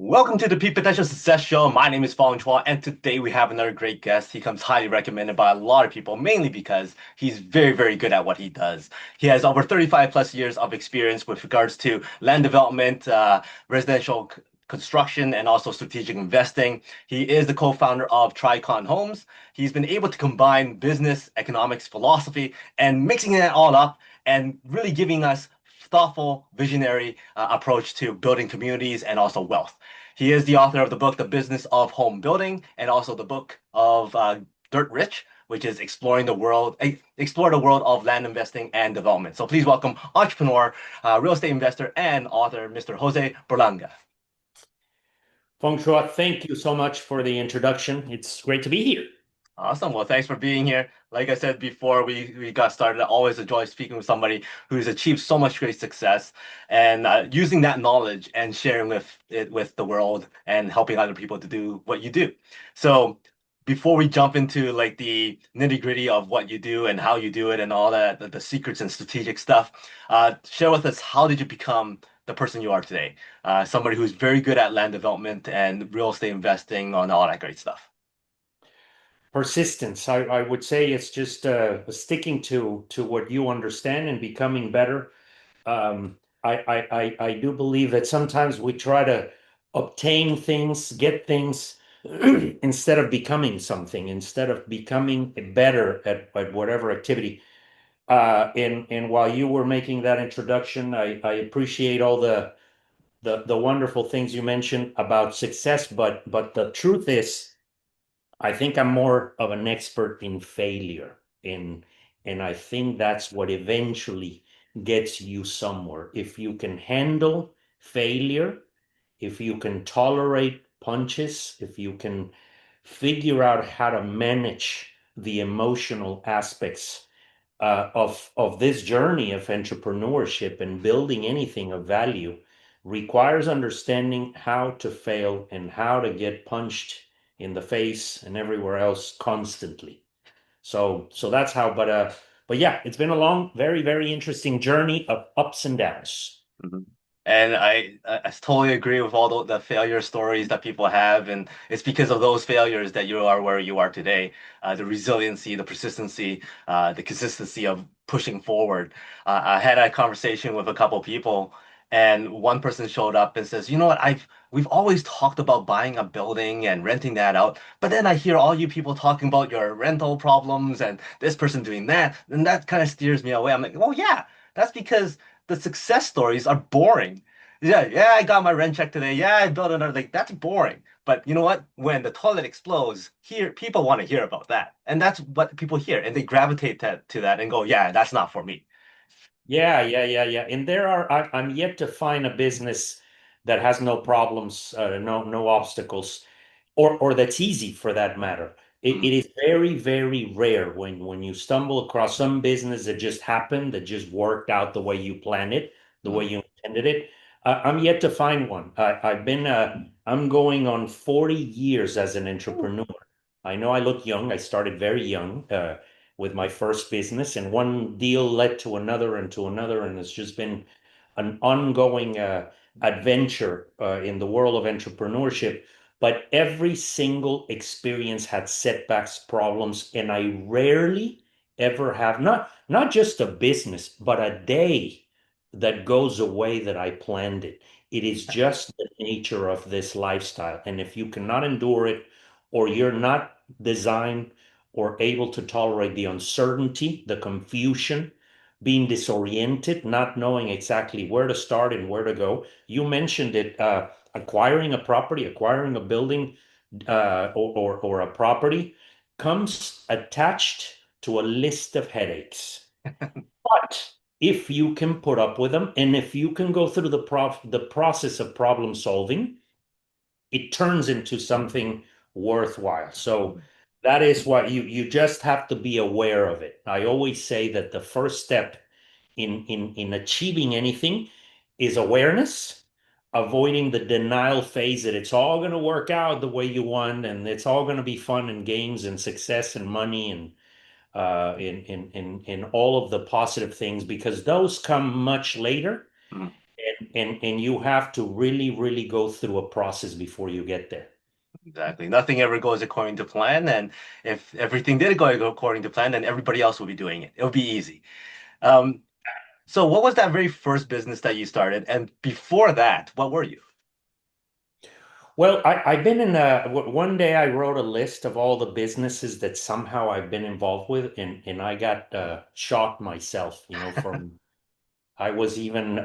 Welcome to the Peak Potential Success Show. My name is Fong, and today we have another great guest. He comes highly recommended by a lot of people, mainly because he's very, very good at what he does. He has over 35 plus years of experience with regards to land development, residential construction, and also strategic investing. He is the co-founder of Tricon Homes. He's been able to combine business, economics, philosophy, and mixing it all up and really giving us thoughtful, visionary approach to building communities and also wealth. He is the author of the book, The Business of Home Building, and also the book of Dirt Rich, which is explore the world of land investing and development. So please welcome entrepreneur, real estate investor, and author, Mr. Jose Berlanga. Feng Shui, thank you so much for the introduction. It's great to be here. Awesome. Well, thanks for being here. Like I said before we got started, always a joy speaking with somebody who's achieved so much great success and using that knowledge and sharing it with the world and helping other people to do what you do. So before we jump into like the nitty-gritty of what you do and how you do it and all that, the secrets and strategic stuff, share with us, how did you become the person you are today? Somebody who's very good at land development and real estate investing on all that great stuff. Persistence. I would say it's just sticking to what you understand and becoming better. I do believe that sometimes we try to obtain things, get things, instead of becoming something, instead of becoming better at whatever activity. And while you were making that introduction, I appreciate all the wonderful things you mentioned about success, but the truth is, I think I'm more of an expert in failure, and I think that's what eventually gets you somewhere. If you can handle failure, if you can tolerate punches, if you can figure out how to manage the emotional aspects of this journey of entrepreneurship and building anything of value, requires understanding how to fail and how to get punched in the face and everywhere else constantly. So that's how. But yeah, it's been a long, very, very interesting journey of ups and downs. Mhm. And I totally agree with all the failure stories that people have, and it's because of those failures that you are where you are today. The resiliency, the persistency, the consistency of pushing forward. I had a conversation with a couple people, and one person showed up and says, "You know what? We've always talked about buying a building and renting that out, but then I hear all you people talking about your rental problems and this person doing that, and that kind of steers me away." I'm like, "Well, yeah, that's because." The success stories are boring. Yeah, I got my rent check today. Yeah, I built another. Like that's boring. But you know what? When the toilet explodes, here people want to hear about that, and that's what people hear, and they gravitate to that and go, "Yeah, that's not for me." Yeah. And I'm yet to find a business that has no problems, no obstacles, or that's easy for that matter. Mm, It is very, very rare when you stumble across some business that just happened, that just worked out the way you planned it, the way mm, you intended it. I'm yet to find one. I'm going on 40 years as an mm, entrepreneur. I know I look young. I started very young. With my first business, and one deal led to another and to another, and it's just been an ongoing adventure in the world of entrepreneurship. But every single experience had setbacks, problems, and I rarely ever have not just a business, but a day that goes away that I planned it. It is just the nature of this lifestyle, and if you cannot endure it, or you're not designed or able to tolerate the uncertainty, the confusion, being disoriented, not knowing exactly where to start and where to go. You mentioned it, acquiring a property, acquiring a building, or a property comes attached to a list of headaches. But if you can put up with them, and if you can go through the process of problem solving, it turns into something worthwhile. So that is what you just have to be aware of it. I always say that the first step in achieving anything is awareness, avoiding the denial phase that it's all going to work out the way you want and it's all going to be fun and games and success and money and in all of the positive things, because those come much later. mm. and you have to really, really go through a process before you get there. Exactly. Nothing ever goes according to plan, and if everything did go according to plan, then everybody else will be doing it. It'll be easy. Um, so what was that very first business that you started? And before that, what were you? Well, I've been in one day I wrote a list of all the businesses that somehow I've been involved with, and I got shocked myself, from I was even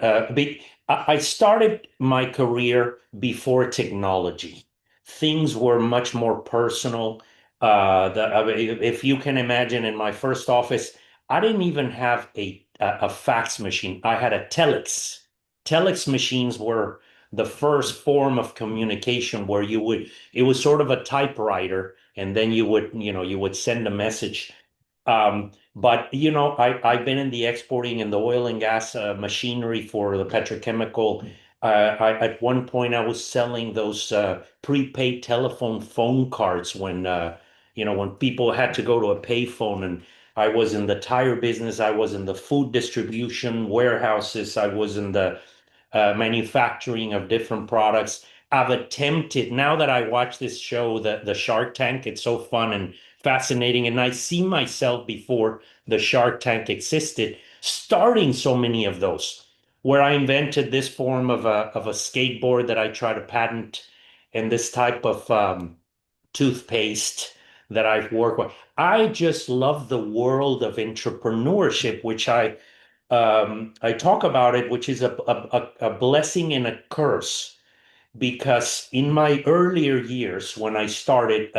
I started my career before technology. Things were much more personal. If you can imagine, in my first office, I didn't even have a fax machine. I had a telex. Telex machines were the first form of communication where it was sort of a typewriter, and then you would send a message. But I've been in the exporting and the oil and gas machinery for the petrochemical. At one point, I was selling those prepaid telephone phone cards when people had to go to a payphone. And I was in the tire business. I was in the food distribution warehouses. I was in the manufacturing of different products. I've attempted, now that I watch this show, the Shark Tank, it's so fun and fascinating. And I see myself before the Shark Tank existed, starting so many of those, where I invented this form of a skateboard that I try to patent, and this type of toothpaste that I've worked with. I just love the world of entrepreneurship, which I talk about it, which is a blessing and a curse, because in my earlier years when I started,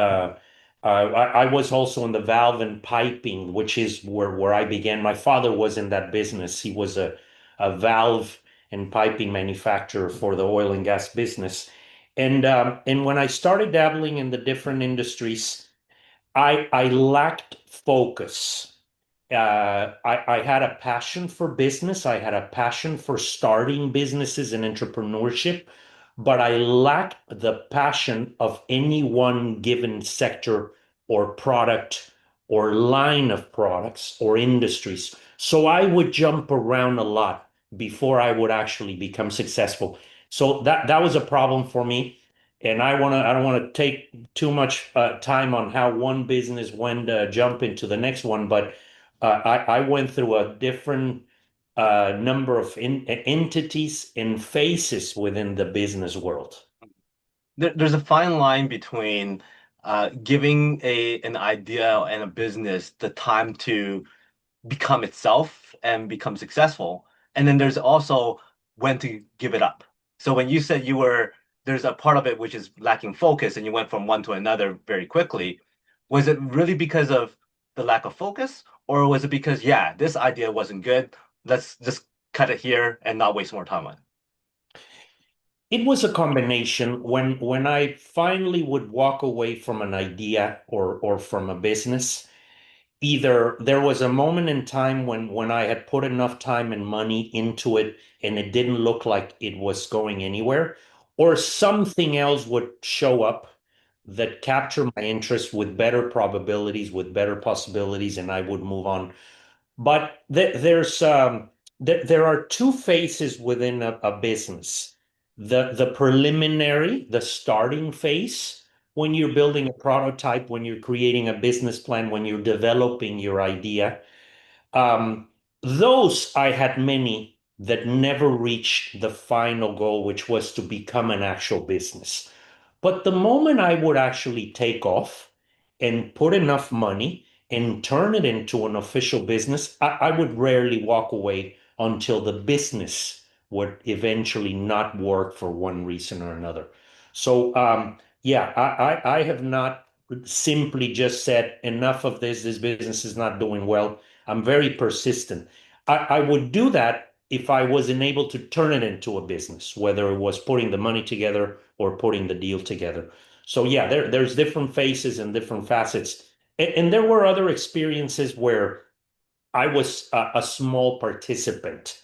I was also in the valve and piping, which is where I began. My father was in that business. He was a valve and piping manufacturer for the oil and gas business. And when I started dabbling in the different industries, I lacked focus. I had a passion for business. I had a passion for starting businesses and entrepreneurship, but I lacked the passion of any one given sector or product or line of products or industries. So I would jump around a lot before I would actually become successful. So that was a problem for me. And I don't want to take too much time on how one business went jump into the next one, but I went through a different number of entities and faces within the business world. There's a fine line between giving an idea and a business the time to become itself and become successful. And then there's also when to give it up. So when you said there's a part of it which is lacking focus and you went from one to another very quickly, was it really because of the lack of focus? Or was it because, yeah, this idea wasn't good. Let's just cut it here and not waste more time on it. It was a combination. When I finally would walk away from an idea or from a business, either there was a moment in time when I had put enough time and money into it and it didn't look like it was going anywhere, or something else would show up that captured my interest with better probabilities, with better possibilities, and I would move on. But there are two phases within a business. The preliminary, the starting phase, when you're building a prototype, when you're creating a business plan, when you're developing your idea. Um, those I had many that never reached the final goal, which was to become an actual business. But the moment I would actually take off and put enough money and turn it into an official business, I would rarely walk away until the business would eventually not work for one reason or another. So, yeah, I have not simply just said enough of this business is not doing well. I'm very persistent. I would do that if I wasn't able to turn it into a business, whether it was putting the money together or putting the deal together. So yeah, there's different phases and different facets. And there were other experiences where I was a small participant.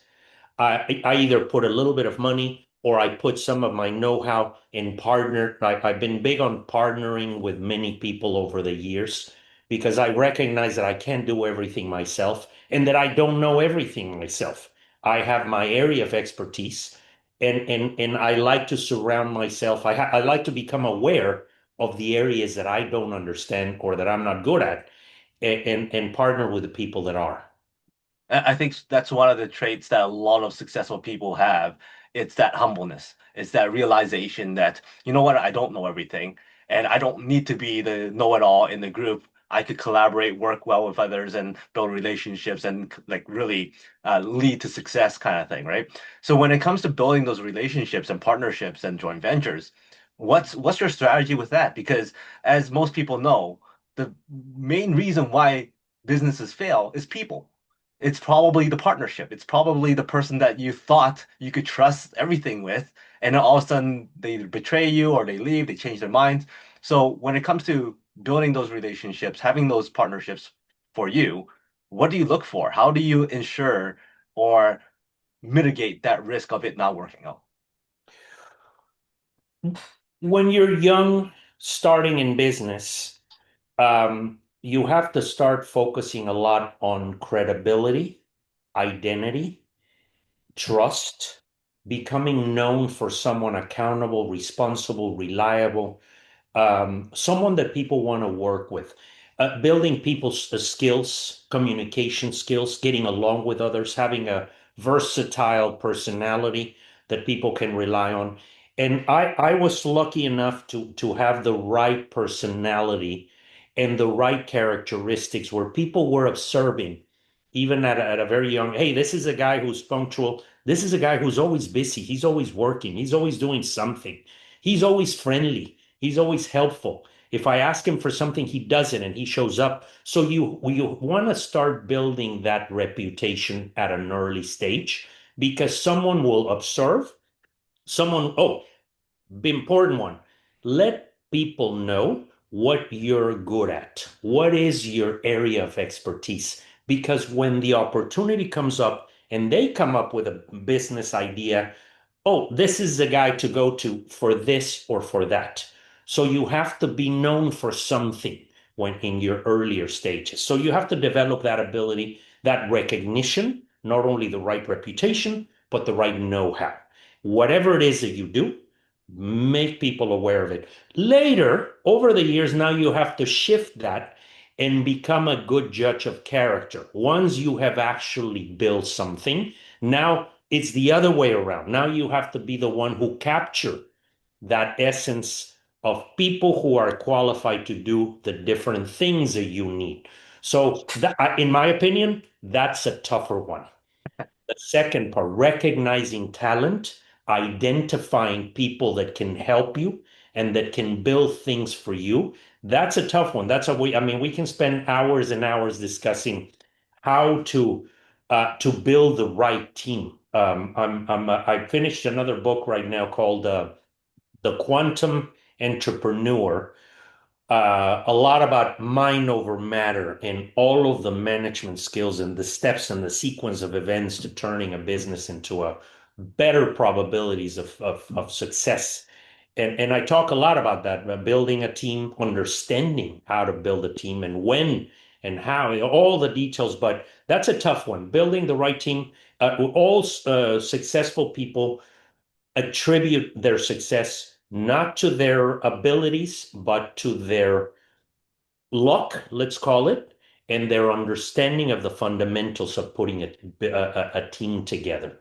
I either put a little bit of money or I put some of my know-how in partner. I've been big on partnering with many people over the years because I recognize that I can't do everything myself and that I don't know everything myself. I have my area of expertise, And I like to surround myself. I like to become aware of the areas that I don't understand or that I'm not good at, and partner with the people that are. I think that's one of the traits that a lot of successful people have. It's that humbleness. It's that realization that, you know what, I don't know everything, and I don't need to be the know-it-all in the group. I could collaborate, work well with others, and build relationships, and like really lead to success, kind of thing, right? So when it comes to building those relationships and partnerships and joint ventures, what's your strategy with that? Because as most people know, the main reason why businesses fail is people. It's probably the partnership. It's probably the person that you thought you could trust everything with, and then all of a sudden they betray you or they leave, they change their minds. So when it comes to building those relationships, having those partnerships for you, what do you look for? How do you ensure or mitigate that risk of it not working out? When you're young, starting in business, you have to start focusing a lot on credibility, identity, trust, becoming known for someone accountable, responsible, reliable, someone that people want to work with, building people's skills, communication skills, getting along with others, having a versatile personality that people can rely on. And I was lucky enough to have the right personality and the right characteristics where people were observing, even at a very young, hey, this is a guy who's punctual. This is a guy who's always busy. He's always working. He's always doing something. He's always friendly. He's always helpful. If I ask him for something, he does it and he shows up. So you want to start building that reputation at an early stage because someone will observe, someone, oh, the important one, let people know what you're good at. What is your area of expertise? Because when the opportunity comes up and they come up with a business idea, oh, this is the guy to go to for this or for that. So you have to be known for something when in your earlier stages. So you have to develop that ability, that recognition, not only the right reputation, but the right know-how. Whatever it is that you do, make people aware of it. Later, over the years, now you have to shift that and become a good judge of character. Once you have actually built something, now it's the other way around. Now you have to be the one who capture that essence of people who are qualified to do the different things that you need. So that, in my opinion, that's a tougher one. The second part, recognizing talent, identifying people that can help you and that can build things for you. That's a tough one. That's a way, I mean, we can spend hours and hours discussing how to build the right team. I finished another book right now called The Quantum Entrepreneur, a lot about mind over matter and all of the management skills and the steps and the sequence of events to turning a business into a better probabilities of success. And I talk a lot about that, building a team, understanding how to build a team and when and how, all the details. But that's a tough one. Building the right team. All successful people attribute their success not to their abilities, but to their luck, let's call it, and their understanding of the fundamentals of putting a team together.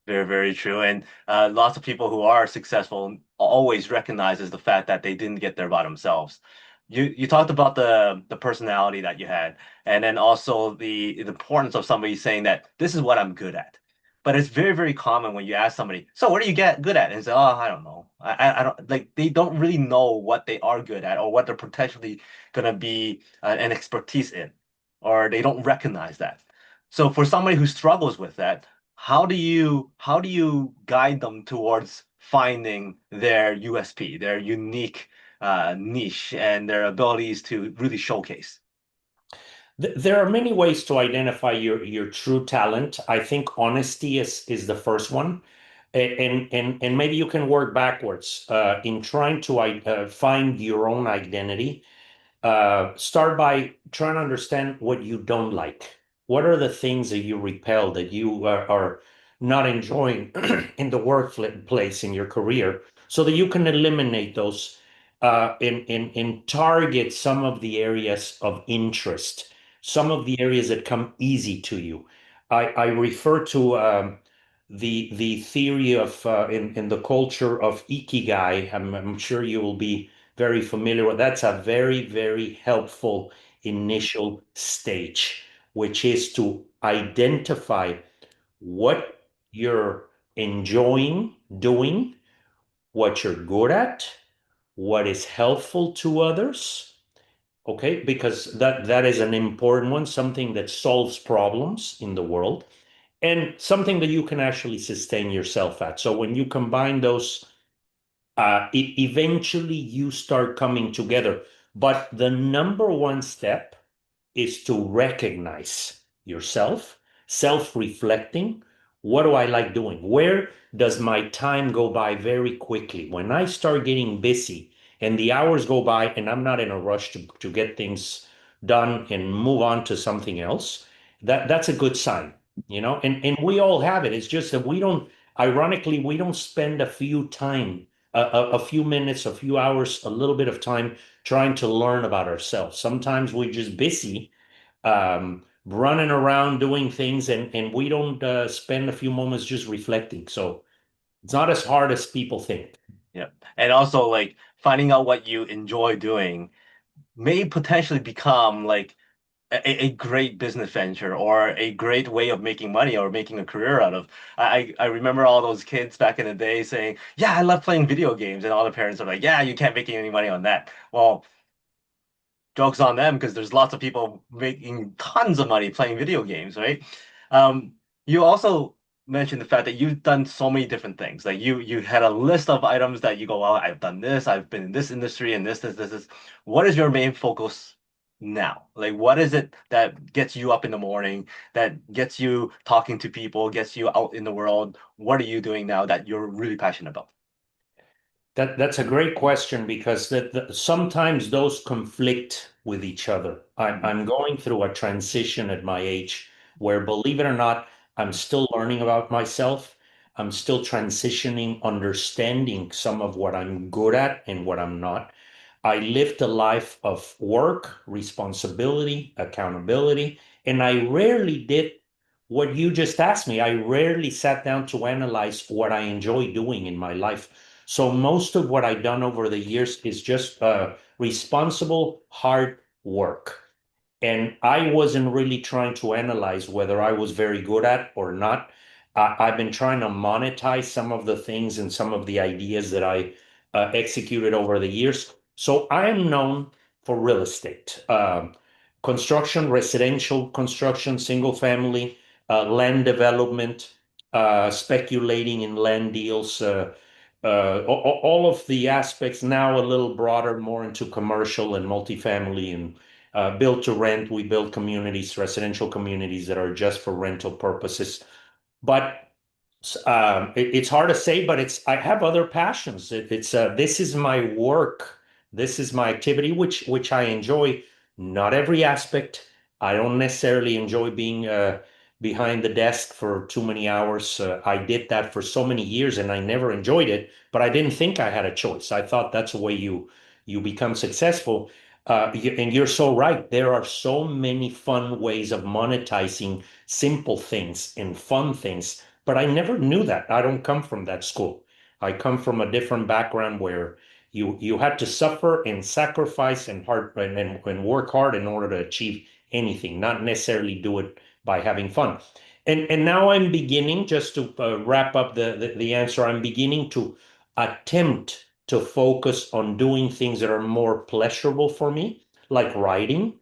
Very, very true. And lots of people who are successful always recognizes the fact that they didn't get there by themselves. You talked about the personality that you had, and then also the importance of somebody saying that this is what I'm good at. But it's very, very common when you ask somebody, so what do you get good at? And say, oh, I don't know. I don't like they don't really know what they are good at or what they're potentially gonna be an expertise in, or they don't recognize that. So for somebody who struggles with that, how do you guide them towards finding their USP, their unique niche, and their abilities to really showcase? There are many ways to identify your true talent. I think honesty is the first one. And maybe you can work backwards in trying to find your own identity. Start by trying to understand what you don't like. What are the things that you repel, that you are not enjoying in the workplace in your career, so that you can eliminate those in target some of the areas of interest, some of the areas that come easy to you. I refer to the theory of in the culture of ikigai. I'm sure you will be very familiar with. That's a very, very helpful initial stage, which is to identify what you're enjoying doing, what you're good at, what is helpful to others. Okay, because that is an important one, something that solves problems in the world and something that you can actually sustain yourself at. So when you combine those, eventually you start coming together. But the number one step is to recognize yourself, self-reflecting. What do I like doing? Where does my time go by very quickly? When I start getting busy and the hours go by and I'm not in a rush to get things done and move on to something else, that's a good sign, you know? And we all have it. It's just that we don't, ironically, we don't spend a few minutes, a few hours, a little bit of time trying to learn about ourselves. Sometimes we're just busy running around doing things and we don't spend a few moments just reflecting. So it's not as hard as people think. Yeah. And also like finding out what you enjoy doing may potentially become like a great business venture or a great way of making money or making a career out of. I remember all those kids back in the day saying, "Yeah, I love playing video games," and all the parents are like, "Yeah, you can't make any money on that." Well, joke's on them because there's lots of people making tons of money playing video games, right? Um, you also mentioned the fact that you've done so many different things. Like you had a list of items that you go, well, I've done this, I've been in this industry and this. What is your main focus now? Like what is it that gets you up in the morning, that gets you talking to people, gets you out in the world? What are you doing now that you're really passionate about? That's a great question because sometimes those conflict with each other. Mhm. I'm going through a transition at my age where, believe it or not, I'm still learning about myself. I'm still transitioning, understanding some of what I'm good at and what I'm not. I lived a life of work, responsibility, accountability, and I rarely did what you just asked me. I rarely sat down to analyze what I enjoy doing in my life. So most of what I've done over the years is just responsible, hard work. And I wasn't really trying to analyze whether I was very good at or not. I've been trying to monetize some of the things and some of the ideas that I executed over the years. So I am known for real estate, construction, residential construction, single family, land development, speculating in land deals, all of the aspects now a little broader, more into commercial and multifamily and build to rent. We build communities, residential communities that are just for rental purposes. But it's hard to say, but it's I have other passions. It's this is my work, this is my activity, which I enjoy. Not every aspect. I don't necessarily enjoy being behind the desk for too many hours. I did that for so many years, and I never enjoyed it. But I didn't think I had a choice. I thought that's the way you become successful. And you're so right. There are so many fun ways of monetizing simple things and fun things, but I never knew that. I don't come from that school. I come from a different background where you had to suffer and sacrifice and and work hard in order to achieve anything, not necessarily do it by having fun. And now I'm beginning, just to wrap up the answer, I'm beginning to attempt to focus on doing things that are more pleasurable for me, like writing,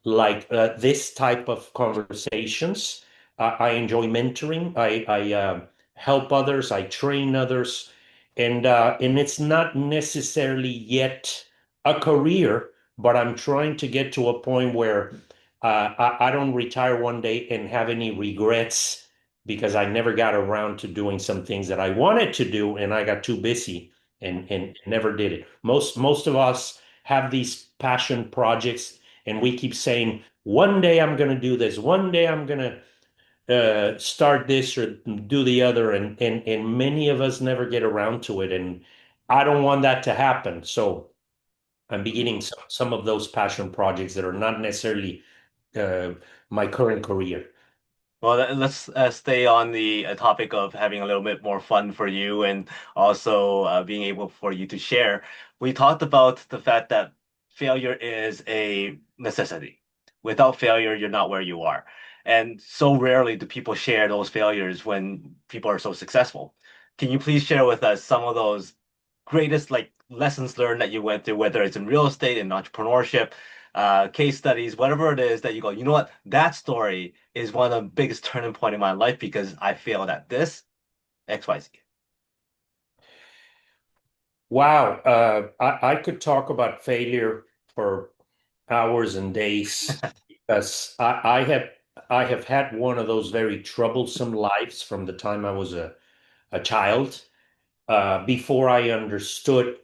like this type of conversations. I enjoy mentoring. I help others. I train others, and it's not necessarily yet a career, but I'm trying to get to a point where I don't retire one day and have any regrets because I never got around to doing some things that I wanted to do, and I got too busy and never did it. Most of us have these passion projects and we keep saying, one day I'm going to do this, one day I'm going to start this or do the other, and many of us never get around to it, and I don't want that to happen. So I'm beginning some of those passion projects that are not necessarily uh, my current career. Well, let's stay on the topic of having a little bit more fun for you and also being able for you to share. We talked about the fact that failure is a necessity. Without failure, you're not where you are. And so rarely do people share those failures when people are so successful. Can you please share with us some of those greatest like lessons learned that you went through, whether it's in real estate and entrepreneurship, case studies, whatever it is that you go, you know what, that story is one of the biggest turning point in my life because I failed at this, XYZ. Wow, I could talk about failure for hours and days because I have had one of those very troublesome lives from the time I was a child. Before I understood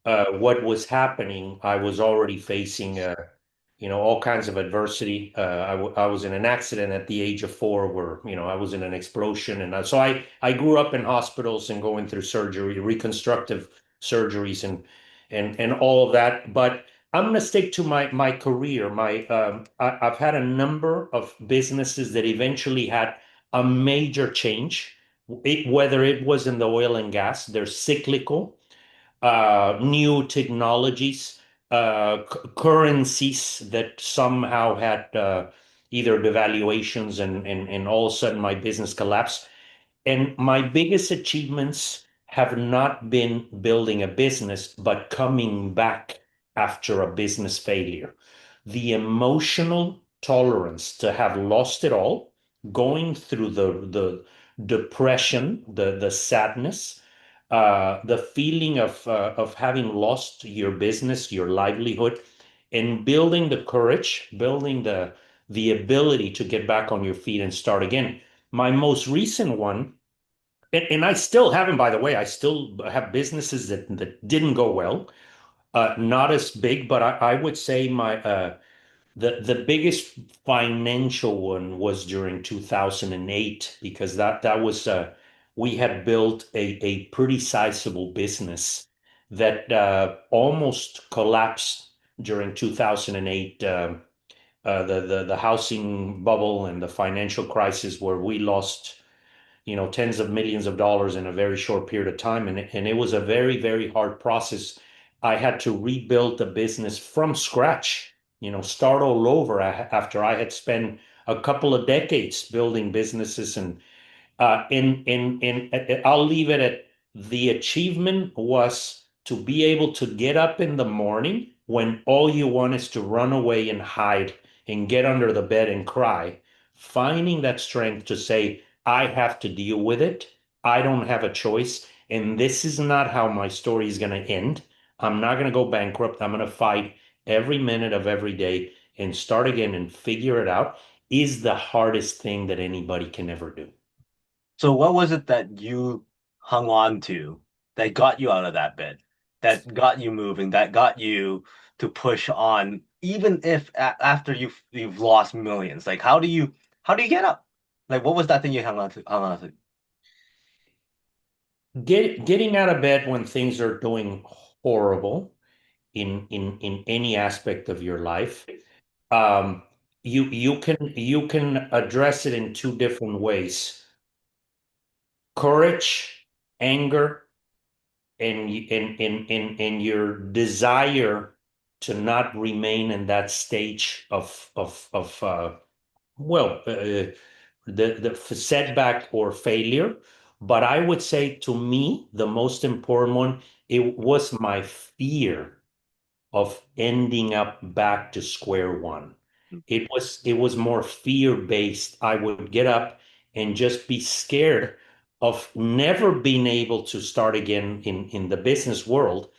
what was happening, I was already facing all kinds of adversity. I was in an accident at the age of 4 where, I was in an explosion. And so I grew up in hospitals and going through surgery, reconstructive surgeries and all of that. But I'm going to stick to my career. I've had a number of businesses that eventually had a major change, whether it was in the oil and gas, they're cyclical, new technologies, currencies that somehow had either devaluations and all of a sudden my business collapsed. And my biggest achievements have not been building a business, but coming back after a business failure. The emotional tolerance to have lost it all, going through the depression, the sadness, the feeling of having lost your business, your livelihood, and building the courage, building the ability to get back on your feet and start again. My most recent one, and I still haven't, by the way, I still have businesses that didn't go well, not as big, but I would say the biggest financial one was during 2008 because that was we had built a pretty sizable business that almost collapsed during 2008. The housing bubble and the financial crisis where we lost tens of millions of dollars in a very short period of time. And it was a very, very hard process. I had to rebuild the business from scratch, start all over after I had spent a couple of decades building businesses in I'll leave it at the achievement was to be able to get up in the morning when all you want is to run away and hide and get under the bed and cry, finding that strength to say, I have to deal with it. I don't have a choice. And this is not how my story is going to end. I'm not going to go bankrupt. I'm going to fight every minute of every day and start again and figure it out is the hardest thing that anybody can ever do. So what was it that you hung on to that got you out of that bed, that got you moving, that got you to push on, even if after you've lost millions? Like how do you get up? Like what was that thing you hung on to? Getting out of bed when things are doing horrible in any aspect of your life. Um, you can address it in two different ways: courage, anger, and your desire to not remain in that stage of well, the setback or failure. But I would say to me, the most important one, it was my fear of ending up back to square one. It was more fear-based. I would get up and just be scared of never being able to start again in the business world.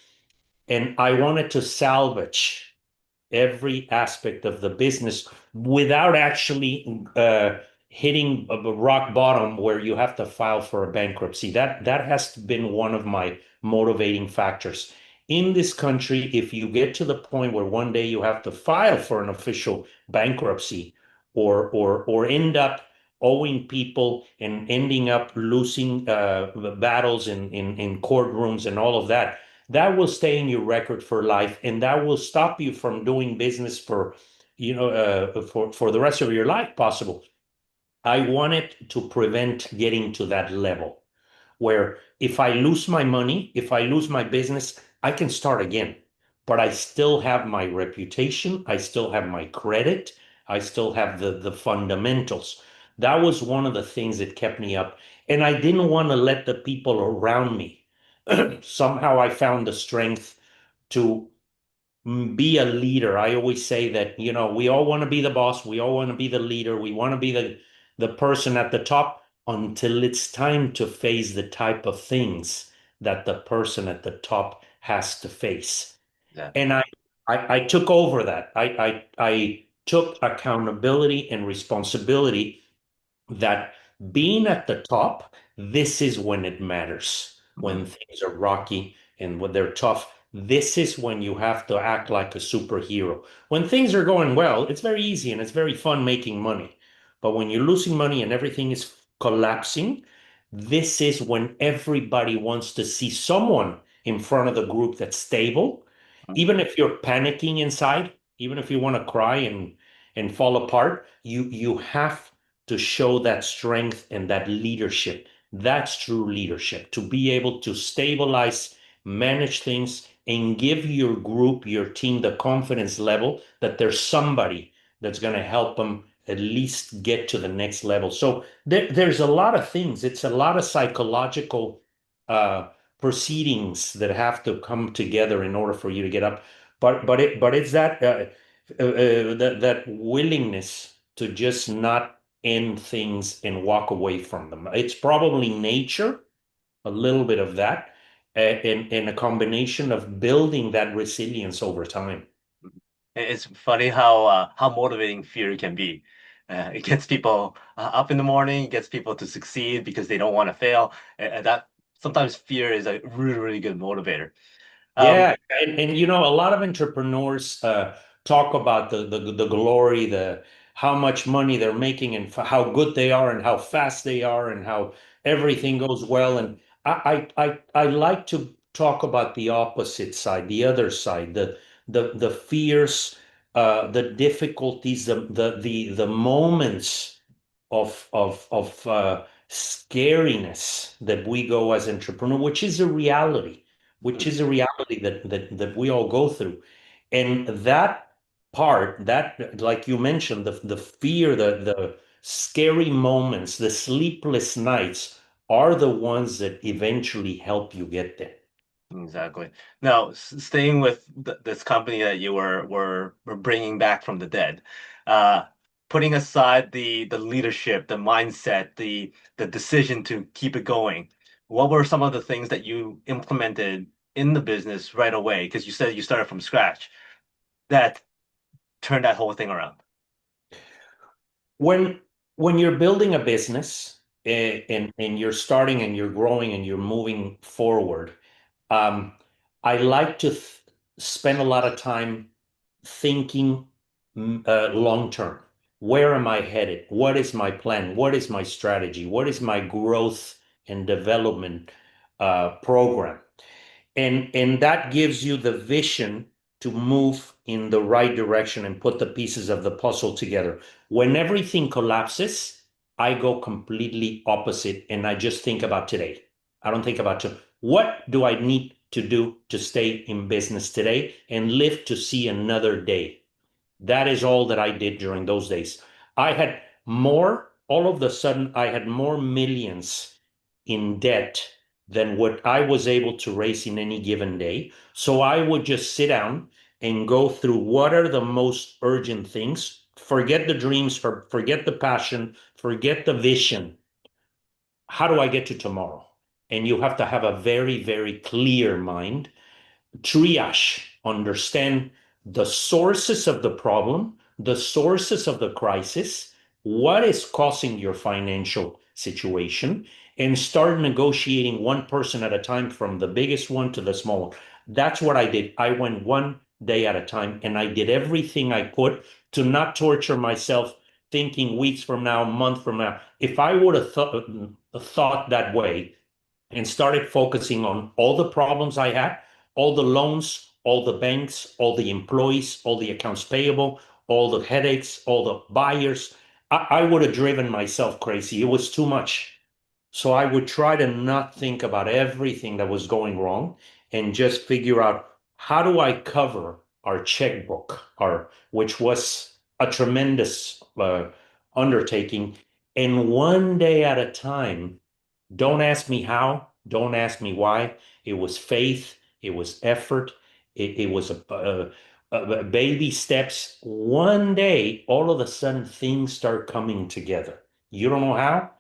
And I wanted to salvage every aspect of the business without actually hitting a rock bottom where you have to file for a bankruptcy. That has been one of my motivating factors. In this country, if you get to the point where one day you have to file for an official bankruptcy or end up owing people and ending up losing battles in courtrooms and all of that, that will stay in your record for life, and that will stop you from doing business for, for the rest of your life, possible. I wanted to prevent getting to that level where if I lose my money, if I lose my business, I can start again. But I still have my reputation, I still have my credit, I still have the fundamentals. That was one of the things that kept me up. And I didn't want to let the people around me. Somehow I found the strength to be a leader. I always say that, we all want to be the boss, we all want to be the leader, we want to be the person at the top until it's time to face the type of things that the person at the top has to face. Exactly. And I took over that. I took accountability and responsibility that being at the top, this is when it matters. Mhm. When things are rocky and when they're tough, this is when you have to act like a superhero. When things are going well, it's very easy and it's very fun making money. But when you're losing money and everything is collapsing, this is when everybody wants to see someone in front of the group that's stable. Even if you're panicking inside, even if you want to cry and fall apart, you have to show that strength and that leadership. That's true leadership, to be able to stabilize, manage things, and give your group, your team, the confidence level that there's somebody that's going to help them at least get to the next level. So there's a lot of things. It's a lot of psychological uh, proceedings that have to come together in order for you to get up. But it's that willingness to just not end things and walk away from them. It's probably nature, a little bit of that, and a combination of building that resilience over time. It's funny how motivating fear can be. It gets people up in the morning, it gets people to succeed because they don't want to fail. And that sometimes fear is a really, really good motivator. Um, Yeah, and a lot of entrepreneurs talk about the glory, the how much money they're making, and how good they are, and how fast they are, and how everything goes well. And I like to talk about the opposite side, the other side, the fears, the difficulties, the moments of scariness that we go as entrepreneur, which is a reality, that we all go through. And that part, that, like you mentioned, the fear, the scary moments, the sleepless nights are the ones that eventually help you get there. exactly. Now, staying with this company that you were bringing back from the dead, uh, putting aside the leadership, the mindset, the decision to keep it going, what were some of the things that you implemented in the business right away? Because you said you started from scratch, that turned that whole thing around. When when you're building a business, and you're starting and you're growing and you're moving forward, um, I like to spend a lot of time thinking long term. Where am I headed? What is my plan? What is my strategy? What is my growth and development program? And that gives you the vision to move in the right direction and put the pieces of the puzzle together. When everything collapses, I go completely opposite and I just think about today. I don't think about what do I need to do to stay in business today and live to see another day. That is all that I did during those days. I had all of a sudden, I had more millions in debt than what I was able to raise in any given day. So I would just sit down and go through what are the most urgent things. Forget the dreams, forget the passion, forget the vision. How do I get to tomorrow? And you have to have a very, very clear mind, triage, understand the sources of the problem, the sources of the crisis, what is causing your financial situation, and start negotiating one person at a time from the biggest one to the small one. That's what I did. I went one day at a time and I did everything I could to not torture myself thinking weeks from now, a month from now. If I would have thought that way and started focusing on all the problems I had, all the loans, all the banks, all the employees, all the accounts payable, all the headaches, all the buyers, I would have driven myself crazy. It was too much. So I would try to not think about everything that was going wrong and just figure out how do I cover our checkbook, which was a tremendous undertaking. And one day at a time, don't ask me how, don't ask me why. It was faith, it was effort, it was baby steps. One day, all of a sudden, things start coming together. You don't know how,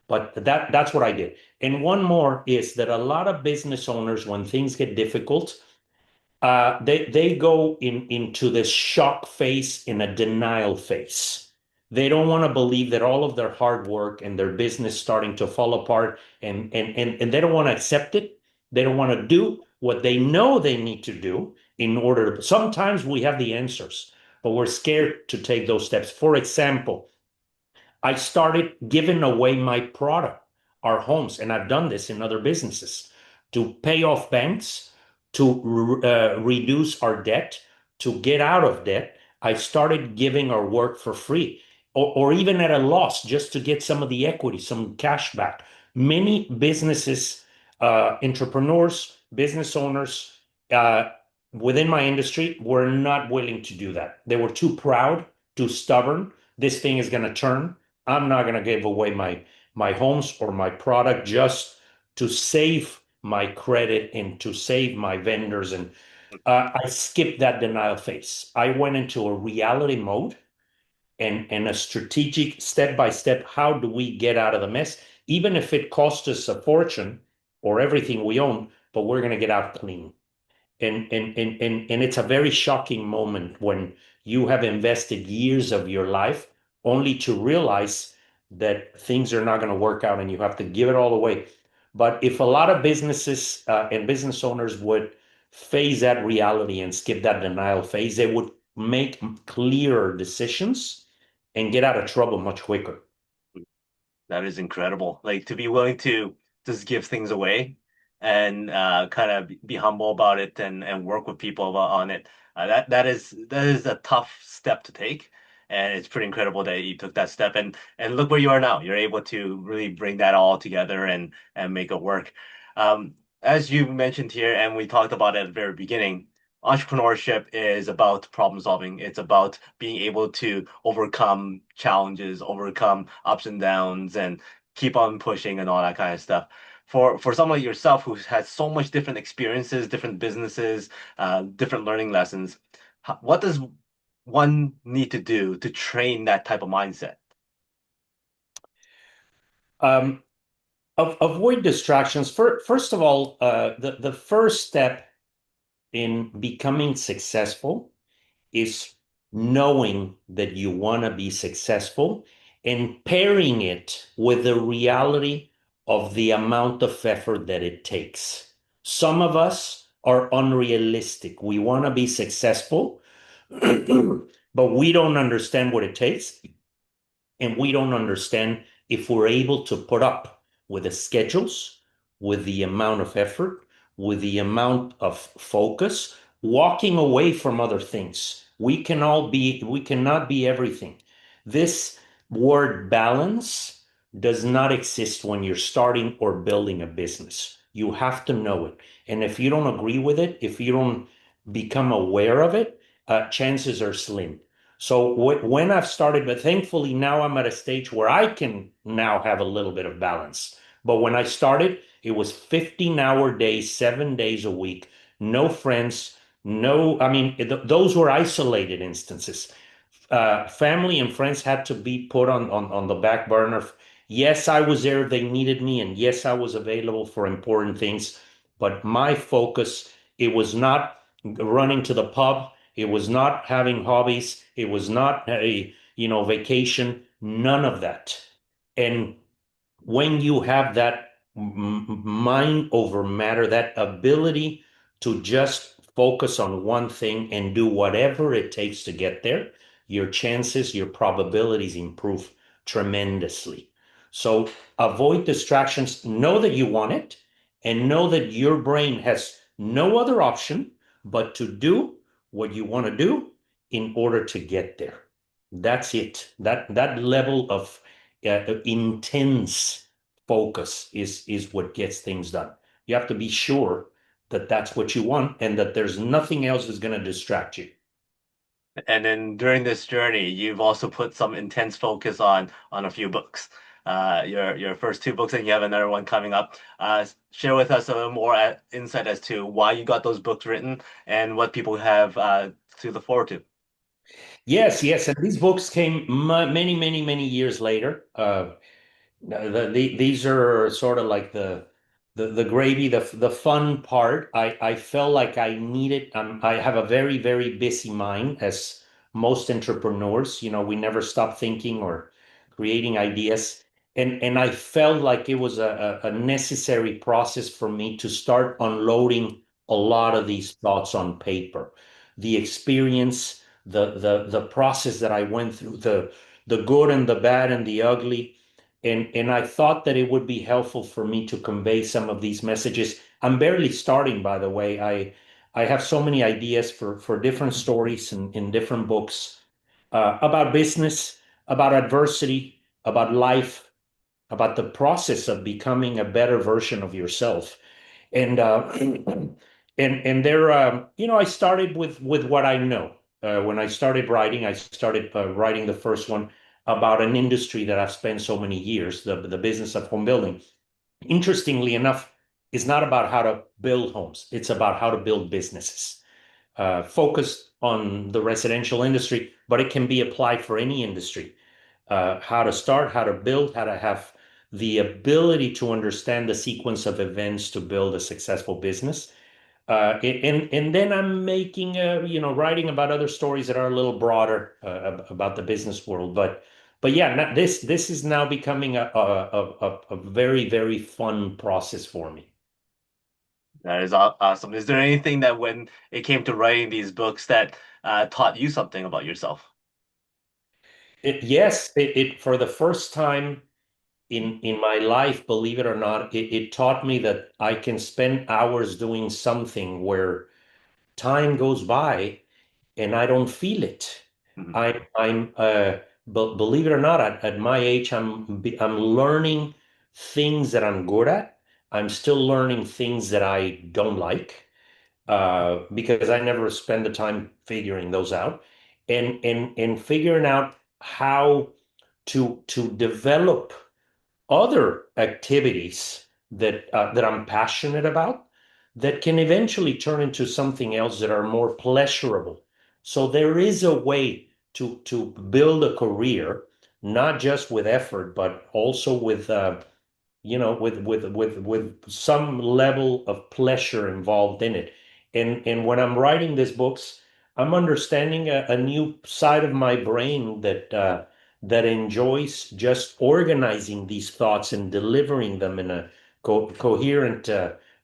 but that's what I did. And one more is that a lot of business owners, when things get difficult, they go into this shock phase, in a denial phase. They don't want to believe that all of their hard work and their business starting to fall apart, and they don't want to accept it. They don't want to do what they know they need to do in order to. Sometimes we have the answers, but we're scared to take those steps. For example, I started giving away my product, our homes, and I've done this in other businesses to pay off banks, to reduce our debt, to get out of debt. I started giving our work for free, or even at a loss, just to get some of the equity, some cash back. Many businesses, entrepreneurs, business owners uh, within my industry were not willing to do that. They were too proud, too stubborn. This thing is going to turn. I'm not going to give away my homes or my product just to save my credit and to save my vendors. And I skipped that denial phase. I went into a reality mode and a strategic step by step. How do we get out of the mess? Even if it costs us a fortune or everything we own, but we're going to get out clean. And it's a very shocking moment when you have invested years of your life only to realize that things are not going to work out and you have to give it all away. But if a lot of businesses and business owners would phase that reality and skip that denial phase, they would make clearer decisions and get out of trouble much quicker. That is incredible. Like to be willing to just give things away and kind of be humble about it and work with people on it. That is a tough step to take, and it's pretty incredible that you took that step. And look where you are now. You're able to really bring that all together and make it work. As you mentioned here, and we talked about it at the very beginning, entrepreneurship is about problem solving. It's about being able to overcome challenges, overcome ups and downs, and keep on pushing and all that kind of stuff. For someone like yourself who's had so much different experiences, different businesses, different learning lessons, what does one need to do to train that type of mindset? Um, Avoid distractions. First of all, the first step in becoming successful is knowing that you want to be successful and pairing it with the reality of the amount of effort that it takes. Some of us are unrealistic. We want to be successful, but we don't understand what it takes. And we don't understand if we're able to put up with the schedules, with the amount of effort, with the amount of focus, walking away from other things. We cannot be everything. This word balance does not exist when you're starting or building a business. You have to know it. And if you don't agree with it, if you don't become aware of it, chances are slim. So when I've started, but thankfully now I'm at a stage where I can now have a little bit of balance. But when I started, it was 15-hour days, 7 days a week, no friends, no, I mean, those were isolated instances. Family and friends had to be put on the back burner. Yes, I was there, they needed me, and yes, I was available for important things. But my focus, it was not running to the pub. It was not having hobbies. It was not a, vacation. None of that. And when you have that mind over matter, that ability to just focus on one thing and do whatever it takes to get there, your chances, your probabilities improve tremendously. So avoid distractions, know that you want it, and know that your brain has no other option but to do what you want to do in order to get there. That's it. That level of intense focus is what gets things done. You have to be sure that that's what you want and that there's nothing else that's going to distract you. And then during this journey, you've also put some intense focus on a few books. Your first two books, and you have another one coming up. Share with us a little more insight as to why you got those books written and what people have to look forward to. Yes, yes, and these books came many, many, many years later. No, these are sort of like the gravy, the fun part. I felt like I needed. I have a very very busy mind, as most entrepreneurs. You know, we never stop thinking or creating ideas, and I felt like it was a necessary process for me to start unloading a lot of these thoughts on paper. The experience, the process that I went through, the good and the bad and the ugly, and I thought that it would be helpful for me to convey some of these messages. I'm barely starting, by the way. I have so many ideas for different stories and in different books about business, about adversity, about life, about the process of becoming a better version of yourself. And and there, I started with what I know. When I started writing, I started writing the first one about an industry that I've spent so many years, the business of home building. Interestingly enough, it's not about how to build homes; it's about how to build businesses. Focused on the residential industry, but it can be applied for any industry. How to start, how to build, how to have the ability to understand the sequence of events to build a successful business. And then I'm making writing about other stories that are a little broader about the business world. But yeah, this is now becoming a very very fun process for me. That is awesome. Is there anything that when it came to writing these books that taught you something about yourself? Yes, it for the first time in my life, believe it or not, it taught me that I can spend hours doing something where time goes by and I don't feel it. Mhm. I'm believe it or not, at my age, I'm learning things that I'm good at. I'm still learning things that I don't like because I never spend the time figuring those out, and figuring out how to develop other activities that I'm passionate about that can eventually turn into something else that are more pleasurable. So there is a way to build a career, not just with effort, but also with with some level of pleasure involved in it. And when I'm writing these books, I'm understanding a new side of my brain that enjoys just organizing these thoughts and delivering them in a coherent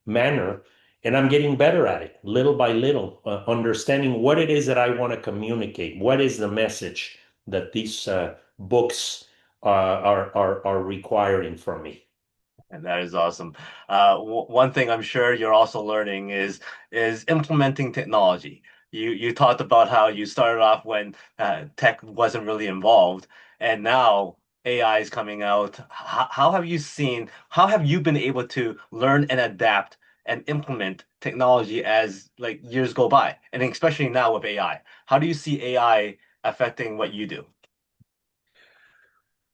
manner. And I'm getting better at it, little by little, understanding what it is that I want to communicate. What is the message that these books are requiring from me? And that is awesome. One thing I'm sure you're also learning is implementing technology. You talked about how you started off when tech wasn't really involved, and now AI is coming out. How have you seen? How have you been able to learn and adapt and implement technology as like years go by, and especially now with AI? How do you see AI affecting what you do?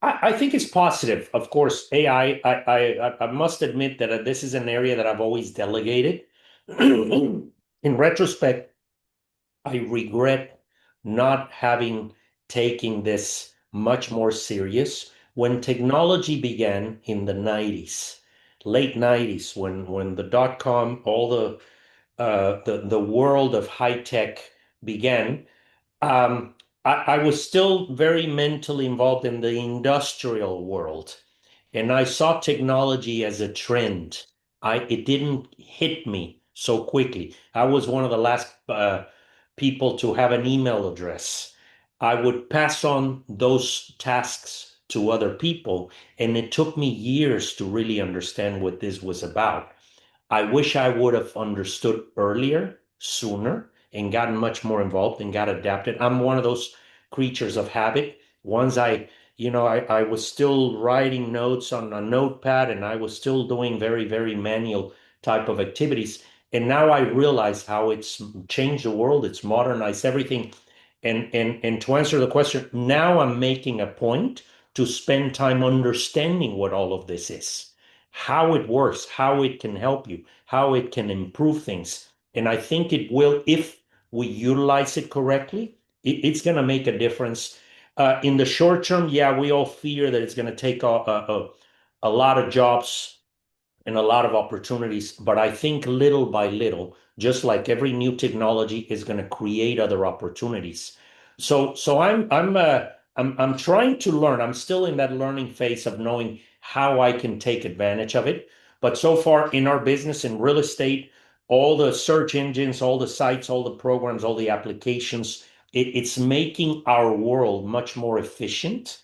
I think it's positive. Of course, AI, I must admit that this is an area that I've always delegated. In retrospect, I regret not having taken this much more serious. When technology began in the 90s, late 90s, when the dot-com, all the world of high tech began, I was still very mentally involved in the industrial world, and I saw technology as a trend. It didn't hit me so quickly. I was one of the last people to have an email address. I would pass on those tasks to other people. And it took me years to really understand what this was about. I wish I would have understood earlier, sooner, and gotten much more involved and got adapted. I'm one of those creatures of habit. Once I was still writing notes on a notepad and I was still doing very, very manual type of activities. And now I realize how it's changed the world, it's modernized everything. And to answer the question, now I'm making a point to spend time understanding what all of this is, how it works, how it can help you, how it can improve things. And I think it will, if we utilize it correctly, it's going to make a difference. In the short term, yeah, we all fear that it's going to take a lot of jobs and a lot of opportunities. But I think little by little, just like every new technology is going to create other opportunities. So I'm trying to learn. I'm still in that learning phase of knowing how I can take advantage of it. But so far in our business in real estate, all the search engines, all the sites, all the programs, all the applications, it's making our world much more efficient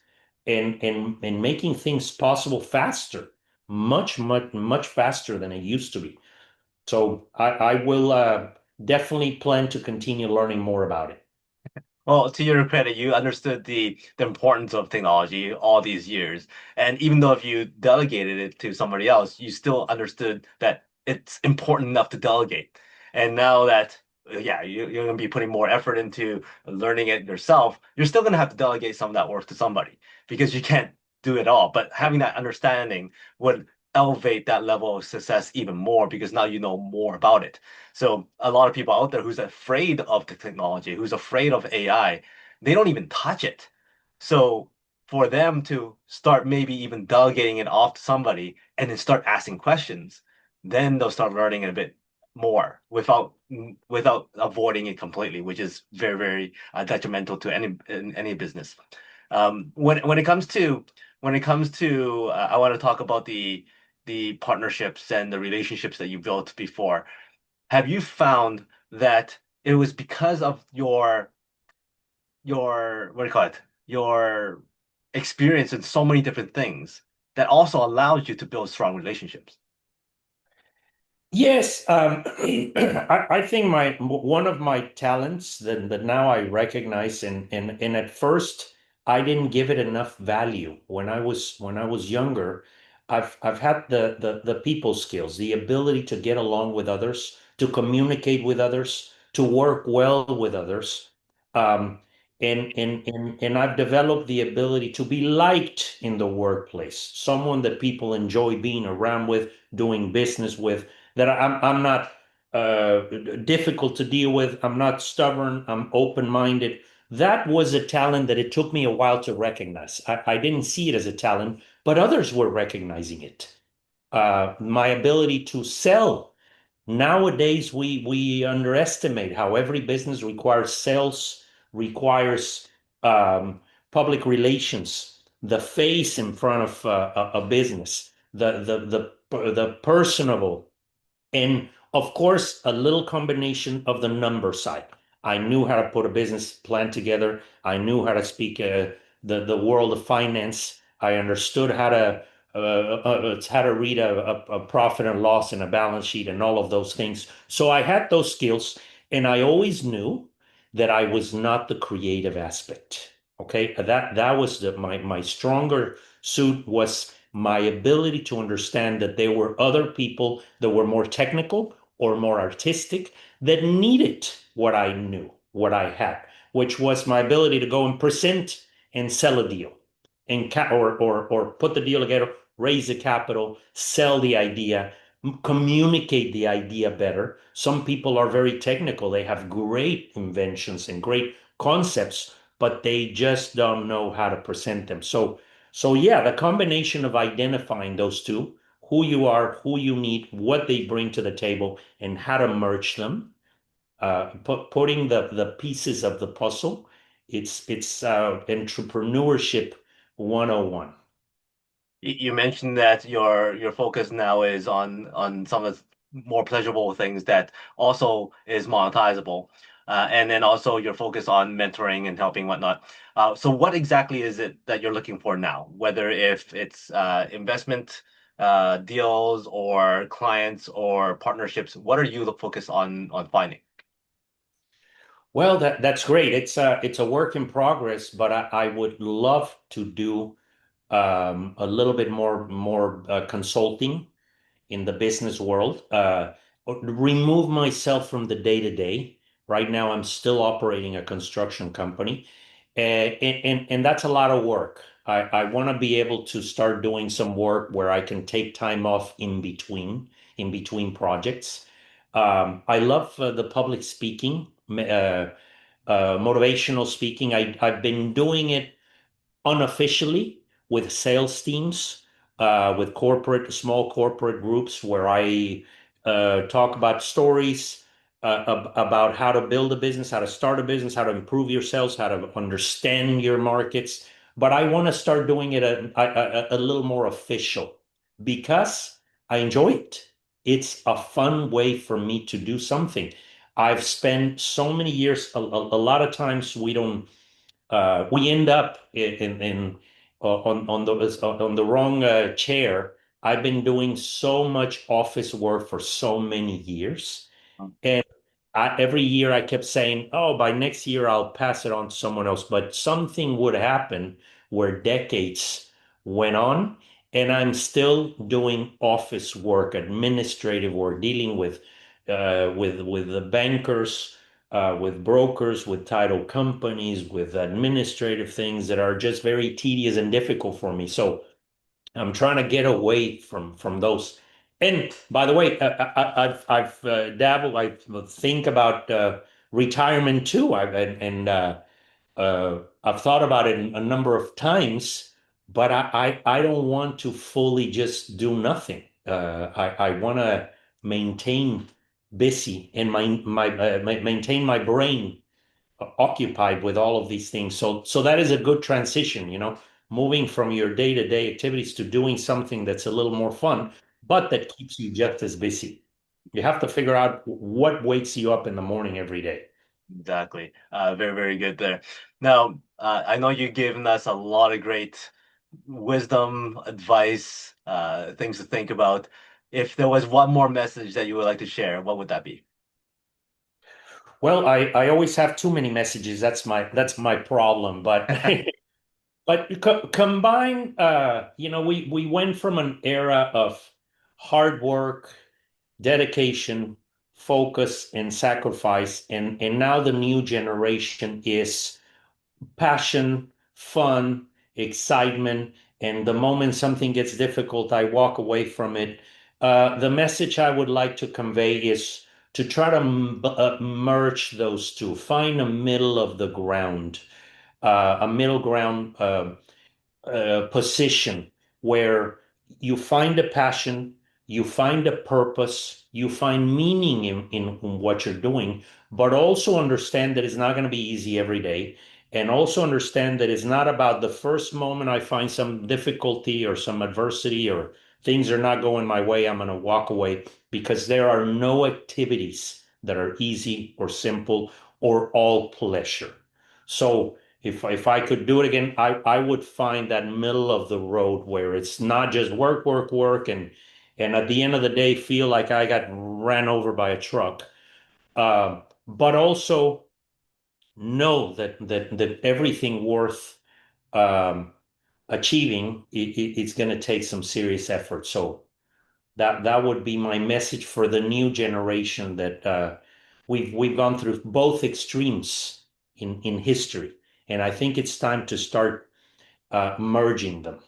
and making things possible faster, much faster than it used to be. So I will definitely plan to continue learning more about it. Well, to your credit, you understood the importance of technology all these years. And even though if you delegated it to somebody else, you still understood that it's important enough to delegate. And now that, yeah, you're going to be putting more effort into learning it yourself, you're still going to have to delegate some of that work to somebody because you can't do it all. But having that understanding would elevate that level of success even more because now you know more about it. So a lot of people out there who's afraid of the technology, who's afraid of AI, they don't even touch it. So for them to start maybe even delegating it off to somebody and then start asking questions, then they'll start learning it a bit more without avoiding it completely, which is very, very detrimental to any business. When it comes to I want to talk about the partnerships and the relationships that you built before. Have you found that it was because of your what do you call it? Your experience in so many different things that also allows you to build strong relationships? Yes, I think my one of my talents that now I recognize, and at first I didn't give it enough value when I was younger. I've had the people skills, the ability to get along with others, to communicate with others, to work well with others, um, and I've developed the ability to be liked in the workplace, someone that people enjoy being around with, doing business with, that I'm not difficult to deal with. I'm not stubborn. I'm open-minded. That was a talent that it took me a while to recognize. I didn't see it as a talent, but others were recognizing it. My ability to sell. Nowadays, we underestimate how every business requires sales, requires um, public relations, the face in front of a business, the personable, and of course, a little combination of the number side. I knew how to put a business plan together. I knew how to speak the world of finance. I understood how to read a profit and loss and a balance sheet and all of those things. So I had those skills, and I always knew that I was not the creative aspect. Okay, that was my stronger suit was my ability to understand that there were other people that were more technical or more artistic that needed what I knew, what I had, which was my ability to go and present and sell a deal and or put the deal together, raise the capital, sell the idea, communicate the idea better. Some people are very technical. They have great inventions and great concepts, but they just don't know how to present them. So yeah, the combination of identifying those two, who you are, who you need, what they bring to the table, and how to merge them, putting the pieces of the puzzle, it's entrepreneurship 101. You mentioned that your focus now is on some of the more pleasurable things that also is monetizable. and then also your focus on mentoring and helping whatnot. So what exactly is it that you're looking for now? Whether if it's investment deals or clients or partnerships, what are you the focus on finding? Well, that's great. It's a work in progress, but I would love to do a little bit more consulting in the business world. Remove myself from the day to day. Right now, I'm still operating a construction company, and that's a lot of work. I want to be able to start doing some work where I can take time off in between projects. I love the public speaking, motivational speaking. I've been doing it unofficially with sales teams, with small corporate groups where I talk about stories about how to build a business, how to start a business, how to improve your sales, how to understand your markets. But I want to start doing it a little more official because I enjoy it. It's a fun way for me to do something. I've spent so many years, a lot of times we end up on the wrong chair. I've been doing so much office work for so many years, and every year I kept saying, "Oh, by next year I'll pass it on to someone else." But something would happen where decades went on, and I'm still doing office work, administrative work, dealing with the bankers, with brokers, with title companies, with administrative things that are just very tedious and difficult for me. So I'm trying to get away from those. And by the way, I've dabbled. I think about retirement too. I've thought about it a number of times, but I don't want to fully just do nothing. I want to maintain busy and maintain my brain occupied with all of these things. So that is a good transition, moving from your day-to-day activities to doing something that's a little more fun, but that keeps you just as busy. You have to figure out what wakes you up in the morning every day. Exactly. Very, very good there. Now, I know you've given us a lot of great wisdom, advice, things to think about. If there was one more message that you would like to share, what would that be? Well, I always have too many messages. That's my problem. But but combine, we went from an era of hard work, dedication, focus, and sacrifice, and now the new generation is passion, fun, excitement, and the moment something gets difficult, I walk away from it. The message I would like to convey is to try to merge those two, find a middle of the ground, a middle ground position where you find a passion, you find a purpose, you find meaning in what you're doing, but also understand that it's not going to be easy every day. And also understand that it's not about the first moment I find some difficulty or some adversity or things are not going my way, I'm going to walk away because there are no activities that are easy or simple or all pleasure. So if I could do it again, I would find that middle of the road where it's not just work, work, work, and at the end of the day feel like I got ran over by a truck. But also know that everything worth um, achieving, it's going to take some serious effort. So that would be my message for the new generation that we've gone through both extremes in history, and I think it's time to start merging them.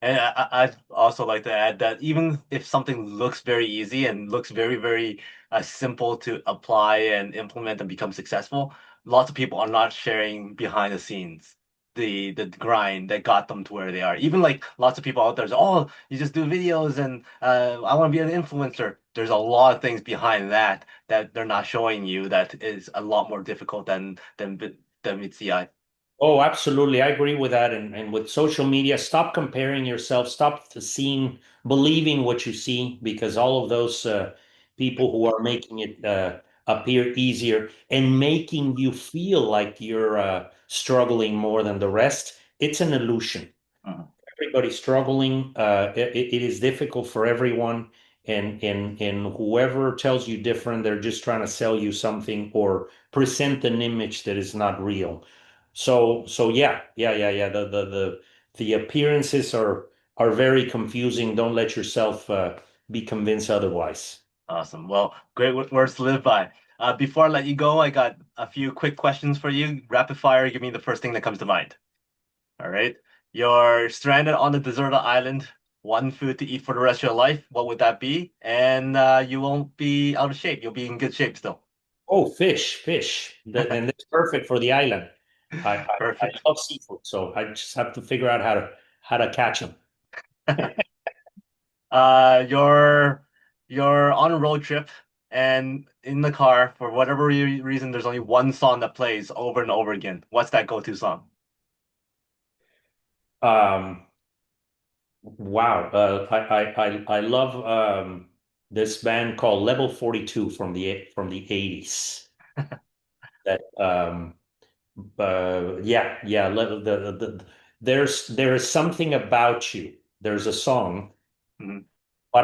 And I'd also like to add that even if something looks very easy and looks very, very simple to apply and implement and become successful, lots of people are not sharing behind the scenes, the grind that got them to where they are. Even like lots of people out there say, "Oh, you just do videos and I want to be an influencer." There's a lot of things behind that that they're not showing you that is a lot more difficult than meets the eye. Oh, absolutely. I agree with that. And with social media, stop comparing yourself, stop seeing, believing what you see, because all of those people who are making it appear easier and making you feel like you're struggling more than the rest, it's an illusion. Mhm. Everybody's struggling. It is difficult for everyone, and whoever tells you different, they're just trying to sell you something or present an image that is not real. So yeah. The appearances are very confusing. Don't let yourself be convinced otherwise. Awesome. Well, great words to live by. Before I let you go, I got a few quick questions for you. Rapid fire, give me the first thing that comes to mind. All right. You're stranded on a deserted island, one food to eat for the rest of your life. What would that be? And you won't be out of shape. You'll be in good shape still. Oh, fish. And that's perfect for the island. I Perfect. love seafood, so I just have to figure out how to catch them. You're on a road trip and in the car, for whatever reason, there's only one song that plays over and over again. What's that go-to song? Um, wow. I love this band called Level 42 from the 80s. That yeah. There is something about you. There's a song, Mhm. but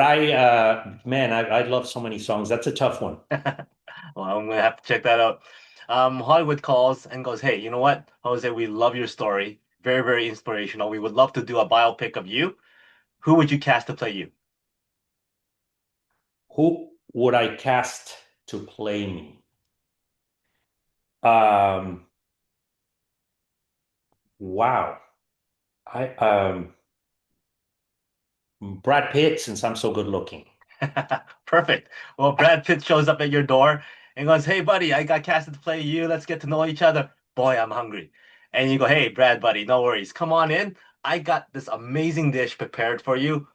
man, I love so many songs. That's a tough one. Well, I'm gonna have to check that out. Hollywood calls and goes, "Hey, you know what, Jose? We love your story. Very, very inspirational. We would love to do a biopic of you. Who would you cast to play you?" Who would I cast to play me? Um, wow. I Brad Pitt, since I'm so good looking. Perfect. Well, Brad Pitt shows up at your door and goes, "Hey, buddy, I got casted to play you. Let's get to know each other. Boy, I'm hungry." And you go, "Hey, Brad, buddy, no worries. Come on in. I got this amazing dish prepared for you.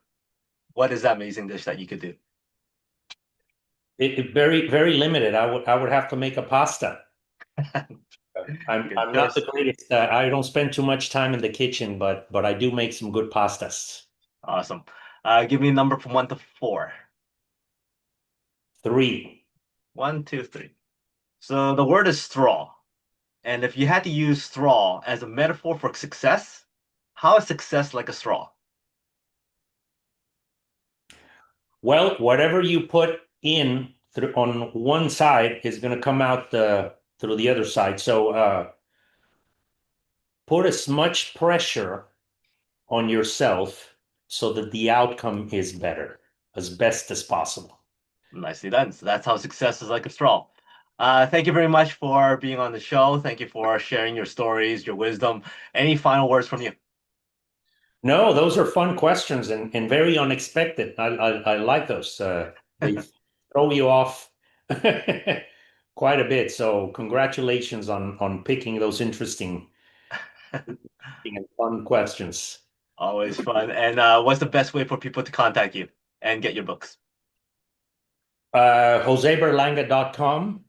What is that amazing dish that you could do?" It very very limited. I would have to make a pasta. Good I'm not the choice. greatest. I don't spend too much time in the kitchen, but I do make some good pastas. Awesome. Give me a number from 1 to 4. 3. One, two, three. So the word is straw. And if you had to use straw as a metaphor for success, how is success like a straw? Well, whatever you put in through on one side is going to come out through the other side. So put as much pressure on yourself so that the outcome is better, as best as possible. Nicely done. So that's how success is like a straw. Thank you very much for being on the show. Thank you for sharing your stories, your wisdom. Any final words from you? No, those are fun questions and very unexpected. I like those. They throw you off quite a bit. So congratulations on picking those interesting and fun questions. Always fun. And what's the best way for people to contact you and get your books? JoseBerlanga.com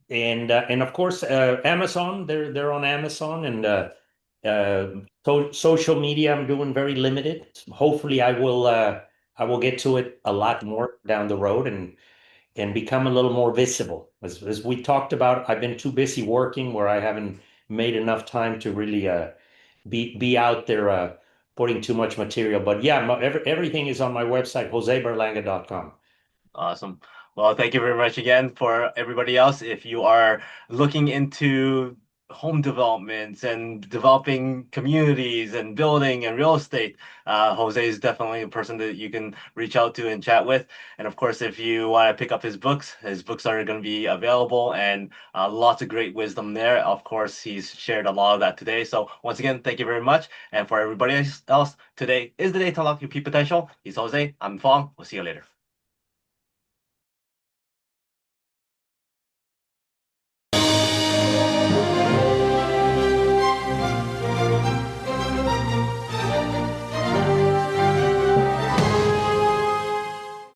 and of course Amazon. They're on Amazon and social media. I'm doing very limited. Hopefully, I will get to it a lot more down the road and become a little more visible. As we talked about, I've been too busy working where I haven't made enough time to really be out there putting too much material. But yeah, everything is on my website, JoseBerlanga.com. Awesome. Well, thank you very much again for everybody else. If you are looking into home developments and developing communities and building and real estate, Jose is definitely a person that you can reach out to and chat with. And of course, if you want to pick up his books are going to be available and lots of great wisdom there. Of course, he's shared a lot of that today. So once again, thank you very much. And for everybody else, today is the day to unlock your peak potential. He's Jose. I'm Fong. We'll see you later.